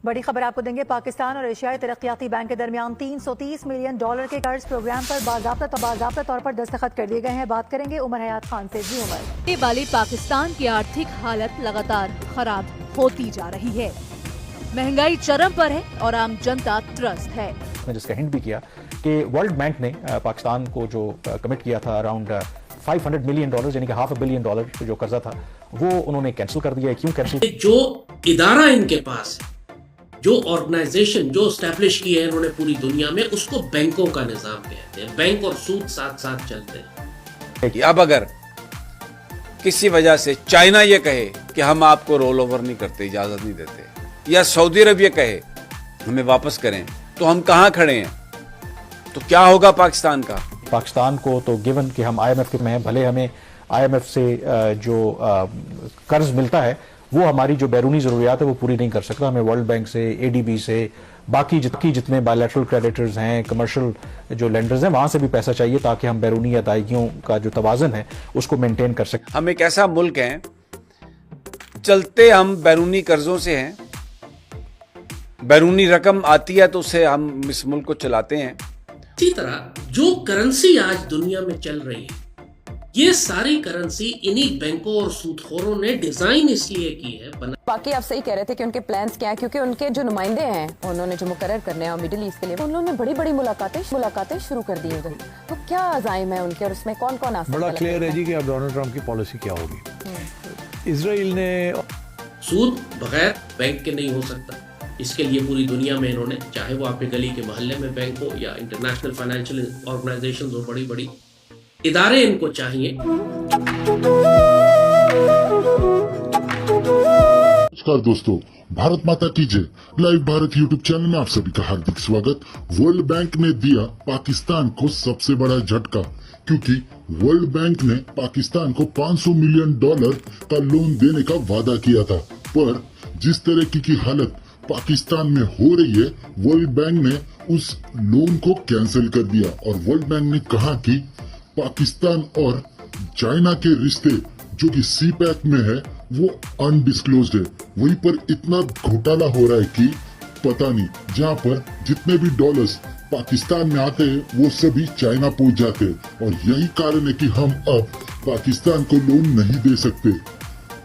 बड़ी खबर आपको देंगे। पाकिस्तान और एशियाई तरक्याती बैंक के दरमियान $330 मिलियन के कर्ज प्रोग्राम पर बाज़ाब्ता तौर पर दस्तखत कर दिए गए हैं। बात करेंगे उमर हयात खान से। जी उमर। वाली पाकिस्तान की आर्थिक हालत लगातार खराब होती जा रही है। महंगाई चरम पर है और आम जनता त्रस्त है। जिसका हिंट भी किया कि वर्ल्ड बैंक ने पाकिस्तान को जो कमिट किया था अराउंड $500 मिलियन यानी कि $500 मिलियन जो कर्जा था वो उन्होंने कैंसिल कर दिया है। क्यों कैंसिल? जो इदारा इनके पास है, जो ऑर्गेनाइजेशन जो स्टैब्लिश की है इन्होंने पूरी दुनिया में, उसको बैंकों का निजाम कहते हैं। बैंक और सूद साथ साथ चलते हैं। अब अगर किसी वजह से चाइना ये कहे कि हम आपको रोल ओवर नहीं करते, इजाजत नहीं देते, या सऊदी अरब ये कहे हमें वापस करें, तो हम कहां खड़े हैं? तो क्या होगा पाकिस्तान का? पाकिस्तान को तो गिवन कि हम IMF में हैं, भले हमें IMF से जो कर्ज मिलता है वो हमारी जो बैरूनी जरूरियात है वो पूरी नहीं कर सकता। हमें वर्ल्ड बैंक से, ADB से, बाकी जितने बायलैटरल क्रेडिटर्स हैं, कमर्शियल जो लेंडर्स हैं, वहां से भी पैसा चाहिए ताकि हम बैरूनी अदायगियों का जो तवाज़ुन है उसको मेंटेन कर सकें। हम एक ऐसा मुल्क हैं, चलते हम बैरूनी कर्जों से हैं, बैरूनी रकम आती है तो उससे हम इस मुल्क को चलाते हैं। इसी तरह जो करेंसी आज दुनिया में चल रही है, ये सारी करेंसी इन्हीं बैंकों और सूदखोरों ने डिजाइन इसलिए की है बाकी आप सही कह रहे थे कि उनके प्लान्स क्या है, क्योंकि उनके जो नुमाइंदे हैं उन्होंने जो मुकर्रर करने हैं और मिडिल ईस्ट के लिए उन्होंने बड़ी मुलाकातें शुरू कर दी उधर। तो क्या अज़ाइम है उनके और उसमें कौन कौन आ सकता है? बड़ा क्लियर है जी कि अब डोनाल्ड ट्रंप की पॉलिसी क्या होगी। इजराइल ने सूद बगैर बैंक के नहीं हो सकता। इसके लिए पूरी दुनिया में इन्होंने, चाहे वो आपके गली के मोहल्ले में बैंक हो या इंटरनेशनल फाइनेंशियल ऑर्गेनाइजेशंस हो, बड़ी बड़ी इदारे इनको चाहिए। नमस्कार दोस्तों, भारत माता की जय। लाइव भारत यूट्यूब चैनल में आप सभी का हार्दिक स्वागत। वर्ल्ड बैंक ने दिया पाकिस्तान को सबसे बड़ा झटका, क्योंकि वर्ल्ड बैंक ने पाकिस्तान को $500 मिलियन का लोन देने का वादा किया था, पर जिस तरह की हालत पाकिस्तान में हो रही है, वर्ल्ड बैंक ने उस लोन को कैंसिल कर दिया। और वर्ल्ड बैंक ने कहा कि पाकिस्तान और चाइना के रिश्ते जो कि CPEC में है वो अनडिस्क्लोज्ड है। वहीं पर इतना घोटाला हो रहा है कि पता नहीं, जहाँ पर जितने भी डॉलर्स पाकिस्तान में आते हैं वो सभी चाइना पहुंच जाते हैं। और यही कारण है कि हम अब पाकिस्तान को लोन नहीं दे सकते।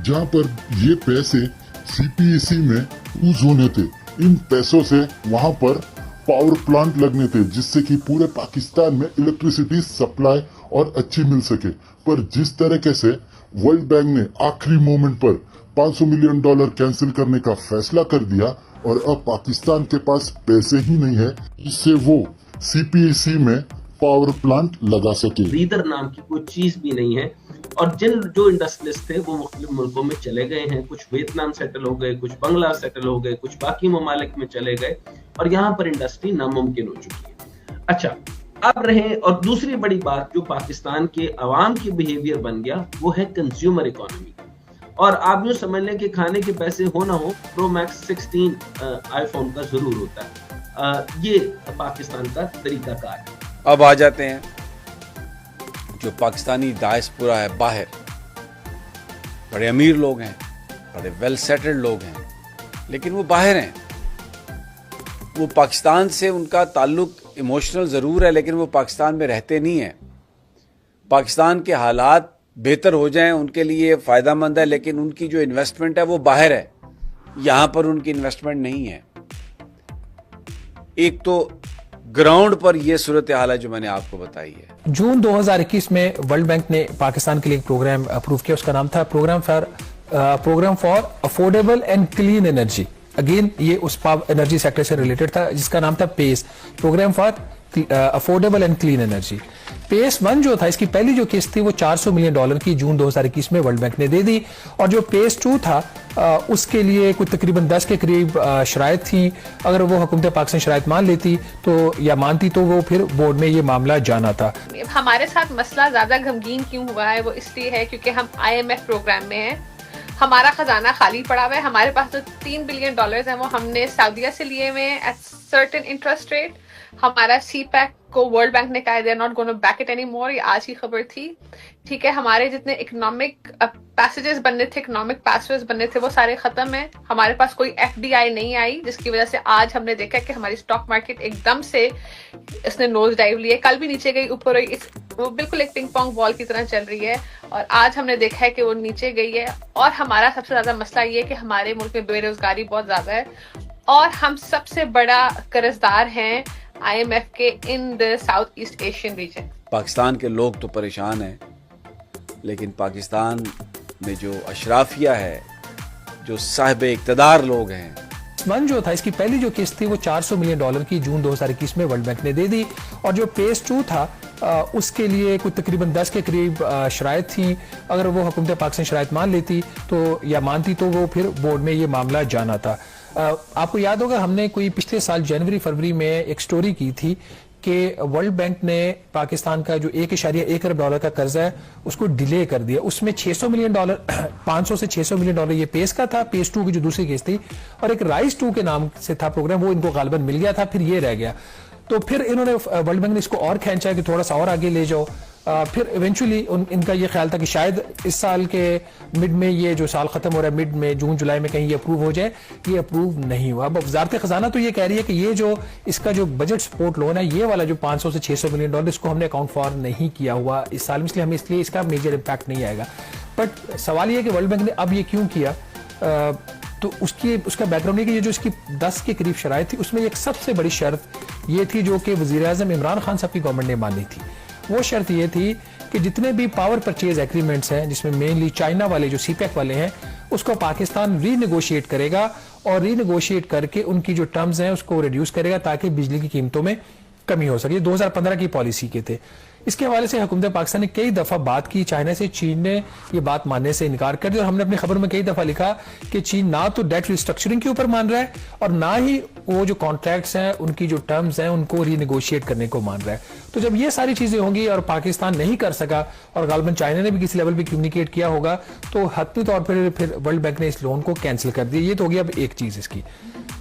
जहाँ पर ये पैसे CPEC में यूज होने थे, इन पैसों से वहाँ पर पावर प्लांट लगने थे जिससे कि पूरे पाकिस्तान में इलेक्ट्रिसिटी सप्लाई और अच्छी मिल सके। पर जिस तरीके से वर्ल्ड बैंक ने आखिरी मोमेंट पर $500 मिलियन कैंसिल करने का फैसला कर दिया और अब पाकिस्तान के पास पैसे ही नहीं है जिससे वो CPEC में पावर प्लांट लगा सके। रीदर नाम की कोई चीज भी नहीं है। और जो इंडस्ट्रियलिस्ट थे वो मुख्तलिफ मुल्कों में चले गए हैं, कुछ वियतनाम सेटल हो गए, कुछ बांग्ला सेटल हो गए, कुछ बाकी ममालिक में चले गए और यहाँ पर इंडस्ट्री नामुमकिन हो चुकी है। अच्छा, अब रहे, और दूसरी बड़ी बात जो पाकिस्तान के अवाम की बिहेवियर बन गया वो है कंज्यूमर इकोनॉमी। और आप यूँ समझ लें कि खाने के पैसे हो ना हो, प्रो मैक्स 16 आईफोन का जरूर होता है। ये पाकिस्तान का तरीकाकार है। अब आ जाते हैं जो पाकिस्तानी डायस्पोरा है बाहर, बड़े अमीर लोग हैं, बड़े वेल सेटल्ड लोग हैं, लेकिन वो बाहर हैं। वो पाकिस्तान से उनका ताल्लुक इमोशनल ज़रूर है, लेकिन वो पाकिस्तान में रहते नहीं हैं। पाकिस्तान के हालात बेहतर हो जाएं उनके लिए फ़ायदेमंद है, लेकिन उनकी जो इन्वेस्टमेंट है वो बाहर है, यहाँ पर उनकी इन्वेस्टमेंट नहीं है। एक तो ग्राउंड पर यह सूरत हाल है जो मैंने आपको बताई है। जून 2021 में वर्ल्ड बैंक ने पाकिस्तान के लिए एक प्रोग्राम अप्रूव किया, उसका नाम था programme for affordable and clean energy. Again ये उस एनर्जी सेक्टर से रिलेटेड था जिसका नाम था PACE, programme for affordable and clean energy. PACE 1 जो था, इसकी पहली जो किस्त थी वो $400 मिलियन की जून 2021 में वर्ल्ड बैंक ने दे दी। और जो पेस 2 था उसके लिए कुछ तकरीबन 10 के करीब शराइत थी। अगर वो हुकूमत पाकिस्तान शराइत मान लेती तो या मानती तो वो फिर बोर्ड में ये मामला जाना था। हमारे साथ मसला ज्यादा गमगीन क्यों हुआ है वो इसलिए है क्योंकि हम IMF प्रोग्राम में हैं, हमारा खजाना खाली पड़ा हुआ है। हमारे पास जो $3 बिलियन है वो हमने सऊदीया से लिए हुए हैं एट सर्टेन इंटरेस्ट रेट। हमारा CPEC को वर्ल्ड बैंक ने कहा they are not gonna back it any more, ये आज की खबर थी। ठीक है, हमारे जितने इकोनॉमिक पैसेजेस बनने थे, इकोनॉमिक पासवेज बनने थे, वो सारे खत्म है। हमारे पास कोई FDI नहीं आई, जिसकी वजह से आज हमने देखा कि हमारी स्टॉक मार्केट एकदम से इसने नोज डाइव लिए, कल भी नीचे गई, ऊपर हुई, वो बिल्कुल एक पिंग पोंग बॉल की तरह चल रही है। और आज हमने देखा है कि वो नीचे गई है। और हमारा सबसे ज्यादा मसला ये है कि हमारे मुल्क में बेरोजगारी बहुत ज्यादा है और हम सबसे बड़ा कर्जदार हैं IMF के in the south east Asian region. Pakistan के लोग तो परेशान हैं, लेकिन पाकिस्तान में जो अशराफिया है, जो साहिब इक़्तिदार लोग हैं, मन जो था, इसकी पहली जो किस्त थी वो $400 मिलियन की जून 2021 में वर्ल्ड बैंक ने दे दी। और जो फेज 2 था उसके लिए कुछ तकरीबन 10 के करीब शराइत थी। अगर वो हुकूमत पाकिस्तान शराइत मान लेती तो या मानती तो वो फिर बोर्ड में ये मामला जाना था। आपको याद होगा हमने कोई पिछले साल जनवरी फरवरी में एक स्टोरी की थी कि वर्ल्ड बैंक ने पाकिस्तान का जो $1.1 अरब का कर्जा है उसको डिले कर दिया। उसमें $600 मिलियन 500 से $600 मिलियन ये पेस का था, पेस 2 की जो दूसरी केस थी, और एक राइज 2 के नाम से था प्रोग्राम, वो इनको गालिबन मिल गया था, फिर ये रह गया। तो फिर इन्होंने वर्ल्ड बैंक ने इसको और खींचा कि थोड़ा सा और आगे ले जाओ। फिर इवेंचुअली इनका ये ख्याल था कि शायद इस साल के मिड में, ये जो साल खत्म हो रहा है मिड में, जून जुलाई में कहीं ये अप्रूव हो जाए। ये अप्रूव नहीं हुआ। अब वजारत खजाना तो ये कह रही है कि ये जो इसका जो बजट सपोर्ट लोन है, ये वाला जो $500 से $600 मिलियन, इसको हमने अकाउंट फॉर नहीं किया हुआ इस साल में, इसलिए हमें इसलिए इसका मेजर इम्पैक्ट नहीं आएगा। बट सवाल ये है कि वर्ल्ड बैंक ने अब ये क्यों किया। तो उसका बैकग्राउंड ये कि ये जो इसकी 10 के करीब शराइत थी, उसमें एक सबसे बड़ी शर्त ये थी जो कि वज़ीर-ए-आज़म इमरान खान साहब की गवर्नमेंट ने मानी थी। वो शर्त ये थी कि जितने भी पावर परचेज एग्रीमेंट्स हैं, जिसमें मेनली चाइना वाले जो CPEC वाले हैं, उसको पाकिस्तान रीनेगोशिएट करेगा और रीनेगोशिएट करके उनकी जो टर्म्स हैं उसको रिड्यूस करेगा ताकि बिजली की कीमतों में कमी हो सके। 2015 की पॉलिसी के थे। इसके हवाले से हुकूमत पाकिस्तान ने कई दफा बात की चाइना से, चीन ने ये बात मानने से इनकार कर दिया। और हमने अपनी खबर में कई दफा लिखा कि चीन ना तो डेट रिस्ट्रक्चरिंग के ऊपर मान रहा है और ना ही वो जो कॉन्ट्रैक्ट्स हैं, उनकी जो टर्म्स हैं, उनको रीनेगोशिएट करने को मान रहा है। तो जब ये सारी चीजें होंगी और पाकिस्तान नहीं कर सका, और गालिबन चाइना ने भी किसी लेवल पे कम्युनिकेट किया होगा, तो हतमी तौर पर फिर वर्ल्ड बैंक ने इस लोन को कैंसिल कर दिया। ये तो हो गया अब एक चीज इसकी।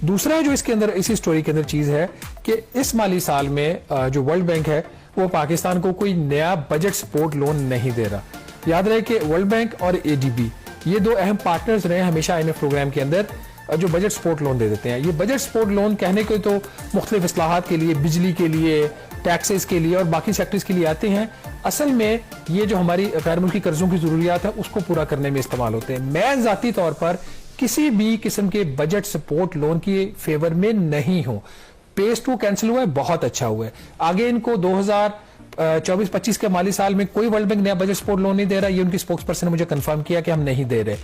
दूसरा जो इसके अंदर, इसी स्टोरी के अंदर चीज है कि इस माली साल में जो वर्ल्ड बैंक है वो पाकिस्तान को कोई नया बजट सपोर्ट लोन नहीं दे रहा। याद रहे कि वर्ल्ड बैंक और ADB ये दो अहम पार्टनर्स रहे हमेशा IMF प्रोग्राम के अंदर, जो बजट सपोर्ट लोन दे देते हैं। ये बजट सपोर्ट लोन कहने को तो मुख्तलिफ इस्लाहात के लिए, बिजली के लिए, टैक्सेस के लिए और बाकी सेक्टर्स के लिए आते हैं। असल में ये जो हमारी गैर मुल्की कर्जों की जरूरियात है उसको पूरा करने में इस्तेमाल होते हैं। मैं जाती तौर पर किसी भी किस्म के बजट सपोर्ट लोन की फेवर में नहीं हूं। पेस 2 कैंसिल हुआ है, बहुत अच्छा हुआ है। आगे इनको 2024-25 के माली साल में कोई वर्ल्ड बैंक नया बजट सपोर्ट लोन नहीं दे रहा। ये उनकी स्पोक्स पर्सन ने मुझे कंफर्म किया कि हम नहीं दे रहे।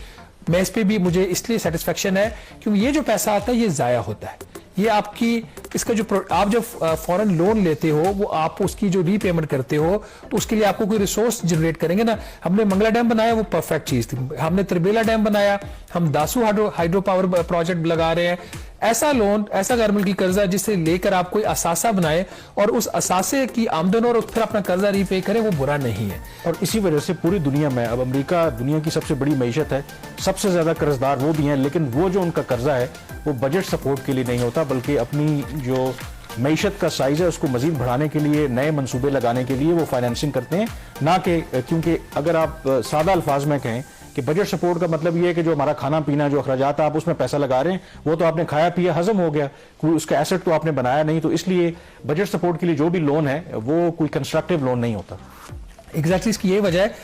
मैं इस पे भी मुझे इसलिए सेटिस्फेक्शन है क्योंकि ये जो पैसा आता है ये जाया होता है। ये आपकी इसका जो आप जब फॉरेन लोन लेते हो, वो आप उसकी जो रीपेमेंट करते हो तो उसके लिए आपको कोई रिसोर्स जनरेट करेंगे ना। हमने मंगला डैम बनाया, वो परफेक्ट चीज थी। हमने तरबेला डैम बनाया, हम दासू हाइड्रो पावर प्रोजेक्ट लगा रहे हैं। ऐसा लोन, ऐसा गैर मुल्की कर्जा जिससे लेकर आप कोई असासा बनाए और उस असासे की आमदन और फिर अपना कर्जा रीपे करें, वो बुरा नहीं है। और इसी वजह से पूरी दुनिया में अब अमेरिका दुनिया की सबसे बड़ी मईशत है, सबसे ज्यादा कर्जदार वो भी हैं, लेकिन वो जो उनका कर्जा है वो बजट सपोर्ट के लिए नहीं होता, बल्कि अपनी जो मईशत का साइज है उसको मजीद बढ़ाने के लिए, नए मंसूबे लगाने के लिए वो फाइनेंसिंग करते हैं। ना कि क्योंकि अगर आप सादा अल्फाज में कहें कि बजट सपोर्ट का मतलब ये है कि जो हमारा खाना पीना, जो अखराजात आप उसमें पैसा लगा रहे हैं, वो तो आपने खाया पिया, हजम हो गया, कोई उसका एसेट तो आपने बनाया नहीं। तो इसलिए बजट सपोर्ट के लिए जो भी लोन है वो कोई कंस्ट्रक्टिव लोन नहीं होता। एग्जैक्टली इसकी ये वजह है।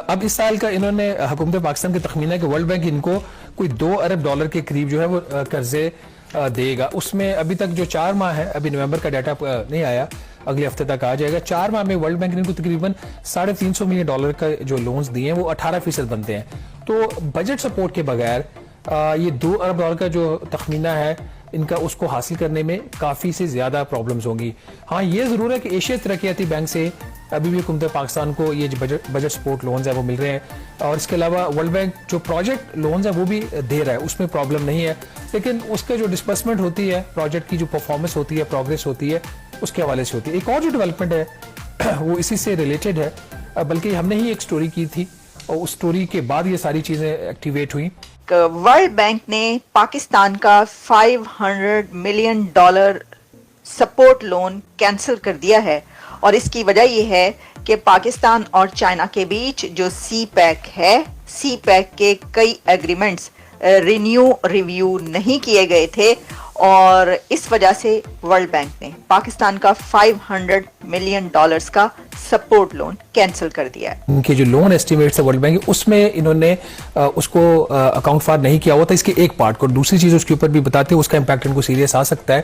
अब इस साल का इन्होंने हुकूमत पाकिस्तान का तखमीना है कि वर्ल्ड बैंक इनको कोई $2 अरब के करीब जो है वो कर्जे देगा। उसमें अभी तक जो 4 माह है, अभी नवंबर का डाटा नहीं आया, अगले हफ्ते तक आ जाएगा। 4 माह में वर्ल्ड बैंक ने इनको तकरीबन $350 मिलियन का जो लोन्स दिए हैं वो 18% बनते हैं। तो बजट सपोर्ट के बगैर ये $2 अरब का जो तखमीना है इनका, उसको हासिल करने में काफ़ी से ज़्यादा प्रॉब्लम्स होंगी। हाँ, ये ज़रूर है कि एशिया तरक्याती बैंक से अभी भी हुकूमत पाकिस्तान को ये जो बजट सपोर्ट लोन्स है वो मिल रहे हैं। और इसके अलावा वर्ल्ड बैंक जो प्रोजेक्ट लोन्स है वो भी दे रहा है, उसमें प्रॉब्लम नहीं है। लेकिन उसके जो डिस्बर्समेंट होती है, प्रोजेक्ट की जो परफॉर्मेंस होती है, प्रोग्रेस होती है, उसके हवाले से होती है। एक और जो डेवलपमेंट है वो इसी से रिलेटेड है, बल्कि हमने ही एक स्टोरी की थी और उस स्टोरी के बाद ये सारी चीज़ें एक्टिवेट हुई। वर्ल्ड बैंक ने पाकिस्तान का $500 मिलियन सपोर्ट लोन कैंसिल कर दिया है और इसकी वजह यह है कि पाकिस्तान और चाइना के बीच जो सी पैक है, सी पैक के कई एग्रीमेंट्स रिव्यू नहीं किए गए थे और इस वजह से वर्ल्ड बैंक ने पाकिस्तान का $500 मिलियन का सपोर्ट लोन कैंसिल कर दिया है। इनके जो लोन एस्टिमेट्स है वर्ल्ड बैंक उसमें इन्होंने उसको अकाउंट फॉर नहीं किया हुआ था, इसके एक पार्ट को। दूसरी चीज उसके ऊपर भी बताते हैं, उसका इम्पैक्ट इनको सीरियस आ सकता है।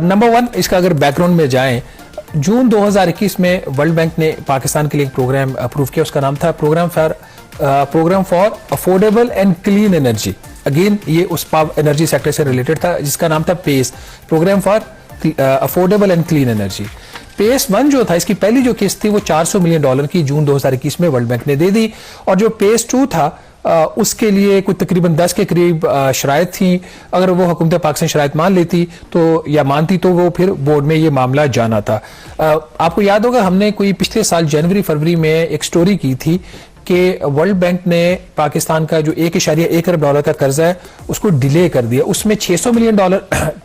नंबर वन, इसका अगर बैकग्राउंड में जाएं, जून 2021 में वर्ल्ड बैंक ने पाकिस्तान के लिए एक प्रोग्राम अप्रूव किया, उसका नाम था programme for affordable and clean energy. Again ये उस एनर्जी सेक्टर से रिलेटेड था जिसका नाम था PACE, programme for affordable and clean energy. PACE 1 जो था, इसकी पहली जो किस्त थी वो $400 मिलियन की जून 2021 में वर्ल्ड बैंक ने दे दी और जो पेस 2 था उसके लिए कुछ तकरीबन 10 के करीब शराइत थी। अगर वो हुकूमत पाकिस्तान शराइत मान लेती तो या मानती तो वो फिर बोर्ड में ये मामला जाना था। आपको याद होगा हमने कोई पिछले साल जनवरी फरवरी में एक स्टोरी की थी कि वर्ल्ड बैंक ने पाकिस्तान का जो $1.1 अरब का कर्जा है उसको डिले कर दिया। उसमें $600 मिलियन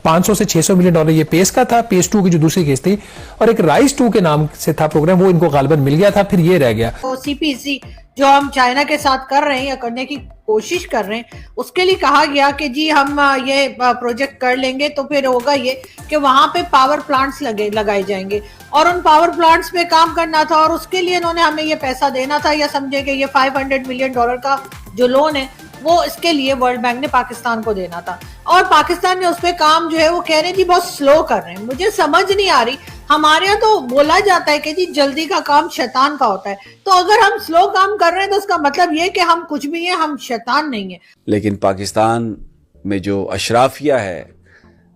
500 से $600 मिलियन ये पेस का था, पेस 2 की जो दूसरी किस्त थी, और एक राइज 2 के नाम से था प्रोग्राम, वो इनको गालिबन मिल गया था, फिर ये रह गया। CPC जो हम चाइना के साथ कर रहे हैं या करने की कोशिश कर रहे हैं, उसके लिए कहा गया कि जी हम ये प्रोजेक्ट कर लेंगे तो फिर होगा ये कि वहां पे पावर प्लांट्स लगाए जाएंगे और उन पावर प्लांट्स पे काम करना था और उसके लिए इन्होंने हमें ये पैसा देना था, या समझे कि ये $500 मिलियन का जो लोन है वो इसके लिए वर्ल्ड बैंक ने पाकिस्तान को देना था और पाकिस्तान ने उस पे काम जो है वो कह रहे हैं जी बहुत स्लो कर रहे हैं। मुझे समझ नहीं आ रही, हमारे यहाँ तो बोला जाता है कि जी जल्दी का काम शैतान का होता है, तो अगर हम स्लो काम कर रहे हैं तो उसका मतलब ये कि हम कुछ भी हैं, हम शैतान नहीं है। लेकिन पाकिस्तान में जो अशराफिया है,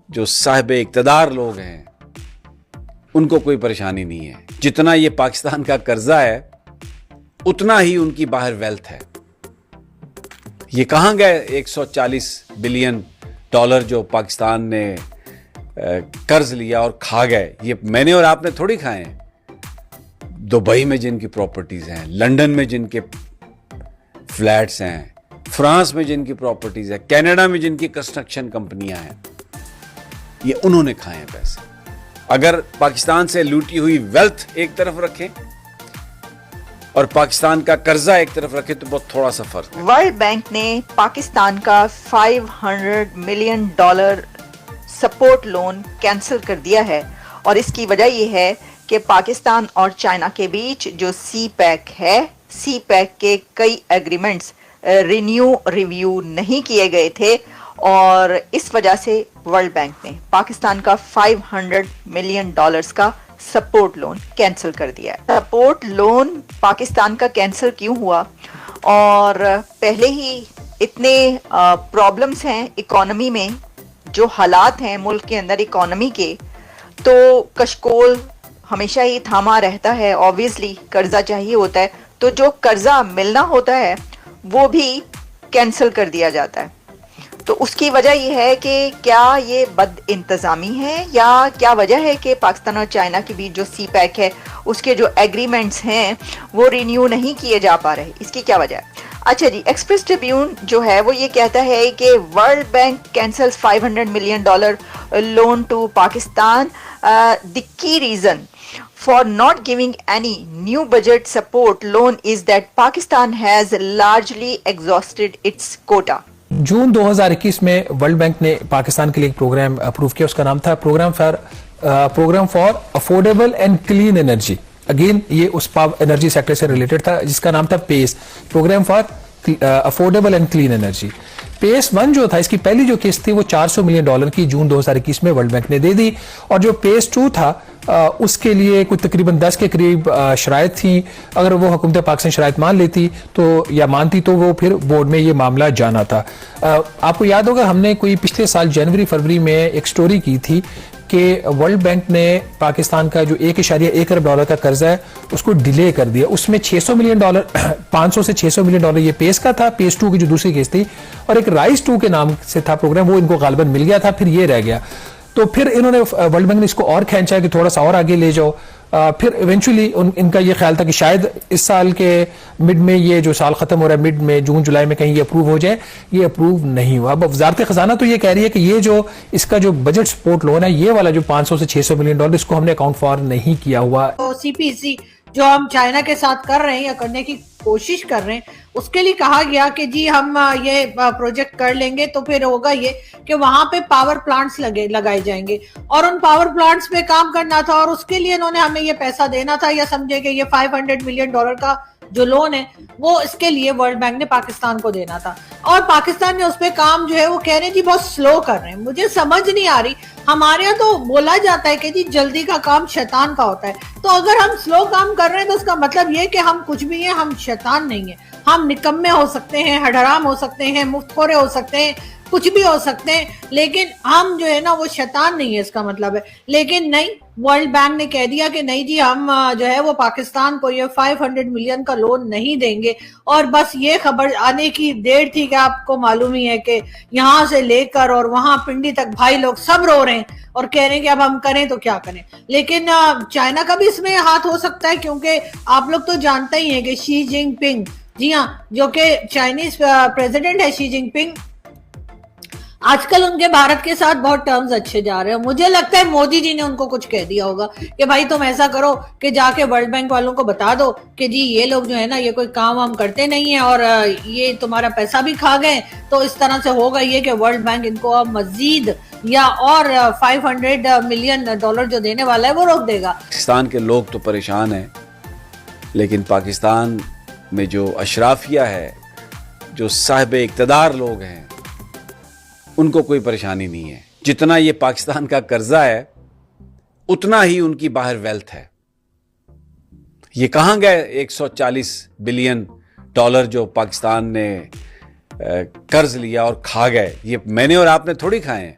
जो साहिब इक्तदार लोग हैं, उनको कोई परेशानी नहीं है। जितना ये पाकिस्तान का कर्जा है उतना ही उनकी बाहर वेल्थ है। ये कहां गए $140 बिलियन जो पाकिस्तान ने कर्ज लिया और खा गए? ये मैंने और आपने थोड़ी खाए हैं। दुबई में जिनकी प्रॉपर्टीज हैं, लंदन में जिनके फ्लैट्स हैं, फ्रांस में जिनकी प्रॉपर्टीज है, कनाडा में जिनकी कंस्ट्रक्शन कंपनियां हैं, ये उन्होंने खाए हैं पैसे। अगर पाकिस्तान से लूटी हुई वेल्थ एक तरफ रखें और पाकिस्तान का कर्जा एक तरफ रखे तो बहुत थोड़ा सा फर्क है। वर्ल्ड बैंक ने पाकिस्तान का $500 मिलियन सपोर्ट लोन कैंसिल कर दिया है और इसकी वजह यह है कि पाकिस्तान और चाइना के बीच जो सी पैक है, सी पैक के कई एग्रीमेंट्स रिव्यू नहीं किए गए थे और इस वजह से वर्ल्ड बैंक ने पाकिस्तान का $500 मिलियन का सपोर्ट लोन कैंसिल कर दिया है। सपोर्ट लोन पाकिस्तान का कैंसिल क्यों हुआ? और पहले ही इतने प्रॉब्लम्स हैं इकोनॉमी में, जो हालात हैं मुल्क के अंदर इकोनॉमी के, तो कशकोल हमेशा ही थामा रहता है। ऑब्वियसली कर्जा चाहिए होता है, तो जो कर्जा मिलना होता है वो भी कैंसिल कर दिया जाता है। तो उसकी वजह यह है कि क्या ये बद इंतज़ामी है या क्या वजह है कि पाकिस्तान और चाइना के बीच जो सी पैक है उसके जो एग्रीमेंट्स हैं वो रिन्यू नहीं किए जा पा रहे, इसकी क्या वजह है? अच्छा जी, एक्सप्रेस ट्रिब्यून जो है वो ये कहता है कि World Bank cancels $500 million loan to Pakistan. The key reason for not giving any new budget support loan is that Pakistan has largely exhausted its quota. जून 2021 में वर्ल्ड बैंक ने पाकिस्तान के लिए एक प्रोग्राम अप्रूव किया, उसका नाम था programme for affordable and clean energy. Again ये उस एनर्जी सेक्टर से रिलेटेड था जिसका नाम था PACE, programme for affordable and clean energy. PACE 1 जो था, इसकी पहली जो किस्त थी वो $400 मिलियन की जून 2021 में वर्ल्ड बैंक ने दे दी और जो पेस 2 था उसके लिए कुछ तकरीबन 10 के करीब शराइत थी। अगर वो हुकूमत पाकिस्तान शराइत मान लेती तो या मानती तो वो फिर बोर्ड में ये मामला जाना था। आपको याद होगा हमने कोई पिछले साल जनवरी फरवरी में एक स्टोरी की थी कि वर्ल्ड बैंक ने पाकिस्तान का जो $1.1 अरब का कर्जा है उसको डिले कर दिया। उसमें $600 मिलियन 500 से $600 मिलियन ये पेस का था, पेस 2 की जो दूसरी किस्त थी, और एक राइज 2 के नाम से था प्रोग्राम, वो इनको गालिबन मिल गया था, फिर ये रह गया। तो फिर इन्होंने वर्ल्ड बैंक ने इसको और खींचा कि थोड़ा सा और आगे ले जाओ फिर इवेंचुअली इनका ये ख्याल था कि शायद इस साल के मिड में, ये जो साल खत्म हो रहा है मिड में, जून जुलाई में कहीं ये अप्रूव हो जाए। ये अप्रूव नहीं हुआ। अब वजारत खजाना तो ये कह रही है कि ये जो इसका जो बजट सपोर्ट लोन है, ये वाला जो 500 से 600 मिलियन डॉलर, इसको हमने अकाउंट फॉर नहीं किया हुआ। तो सीपीसी जो हम चाइना के साथ कर रहे हैं या करने की कोशिश कर रहे हैं, उसके लिए कहा गया कि जी हम ये प्रोजेक्ट कर लेंगे तो फिर होगा ये कि वहां पे पावर प्लांट्स लगाए जाएंगे और उन पावर प्लांट्स पे काम करना था और उसके लिए इन्होंने हमें ये पैसा देना था, या समझे कि ये 500 मिलियन डॉलर का जो लोन है वो इसके लिए वर्ल्ड बैंक ने पाकिस्तान को देना था। और पाकिस्तान ने उस पे काम जो है वो कह रहे हैं जी बहुत स्लो कर रहे हैं। मुझे समझ नहीं आ रही, हमारे यहाँ तो बोला जाता है कि जी जल्दी का काम शैतान का होता है, तो अगर हम स्लो काम कर रहे हैं तो उसका मतलब ये कि हम कुछ भी हैं, हम शैतान नहीं है। हम निकम्मे हो सकते हैं, हडराम हो सकते हैं, मुफ्तखोरे हो सकते हैं, कुछ भी हो सकते हैं, लेकिन हम जो है ना वो शैतान नहीं है, इसका मतलब है। लेकिन नहीं, वर्ल्ड बैंक ने कह दिया कि नहीं जी हम जो है वो पाकिस्तान को ये 500 मिलियन का लोन नहीं देंगे। और बस ये खबर आने की देर थी कि आपको मालूम ही है कि यहाँ से लेकर और वहां पिंडी तक भाई लोग सब रो रहे हैं और कह रहे हैं कि अब हम करें तो क्या करें। लेकिन चाइना का भी इसमें हाथ हो सकता है, क्योंकि आप लोग तो जानते ही हैं कि शी जिनपिंग, जी हाँ, जो कि चाइनीज प्रेसिडेंट है शी जिनपिंग, आजकल उनके भारत के साथ बहुत टर्म्स अच्छे जा रहे हैं। मुझे लगता है मोदी जी ने उनको कुछ कह दिया होगा कि भाई तुम ऐसा करो कि जाके वर्ल्ड बैंक वालों को बता दो कि जी ये लोग जो है ना ये कोई काम वाम करते नहीं है और ये तुम्हारा पैसा भी खा गए, तो इस तरह से होगा ये कि वर्ल्ड बैंक इनको अब मजीद या और 500 मिलियन डॉलर जो देने वाला है वो रोक देगा। पाकिस्तान के लोग तो परेशान हैं, लेकिन पाकिस्तान में जो अशराफिया है, जो साहिब इक़्तिदार लोग हैं, उनको कोई परेशानी नहीं है। जितना ये पाकिस्तान का कर्जा है उतना ही उनकी बाहर वेल्थ है। ये कहां गए 140 बिलियन डॉलर जो पाकिस्तान ने कर्ज लिया और खा गए? ये मैंने और आपने थोड़ी खाए हैं।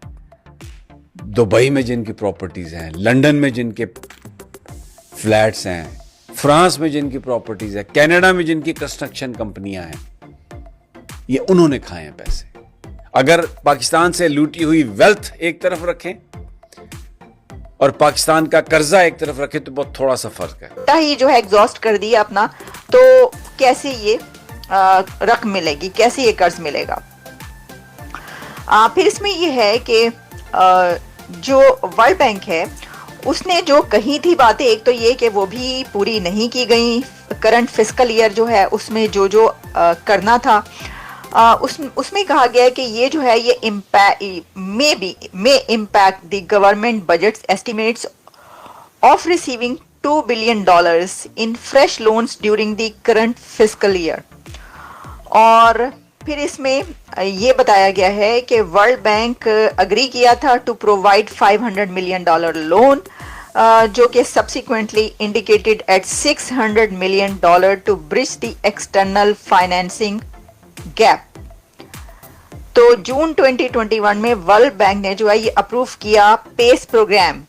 दुबई में जिनकी प्रॉपर्टीज हैं, लंदन में जिनके फ्लैट्स हैं, फ्रांस में जिनकी प्रॉपर्टीज है, कनाडा में जिनकी कंस्ट्रक्शन कंपनियां हैं, ये उन्होंने खाए हैं पैसे। अगर पाकिस्तान से लूटी हुई वेल्थ एक तरफ रखें और पाकिस्तान का कर्जा एक तरफ रखें तो बहुत थोड़ा सा फर्क है। ही जो है एग्जॉस्ट कर दिया अपना, तो कैसे ये रकम मिलेगी, कैसे ये कर्ज मिलेगा? फिर इसमें ये है कि जो वर्ल्ड बैंक है उसने जो कही थी बातें, एक तो ये कि वो भी पूरी नहीं की गई। करंट फिस्कल ईयर जो है उसमें जो करना था उसमें कहा गया है कि ये जो है ये may impact the government budget's estimates of receiving $2 billion in fresh loans during the current fiscal year। और फिर इसमें ये बताया गया है कि वर्ल्ड बैंक अग्री किया था टू प्रोवाइड $500 मिलियन लोन, जो कि subsequently indicated at $600 million to bridge the external financing gap. तो जून 2021 में वर्ल्ड बैंक ने जो है ये अप्रूव किया पेस प्रोग्राम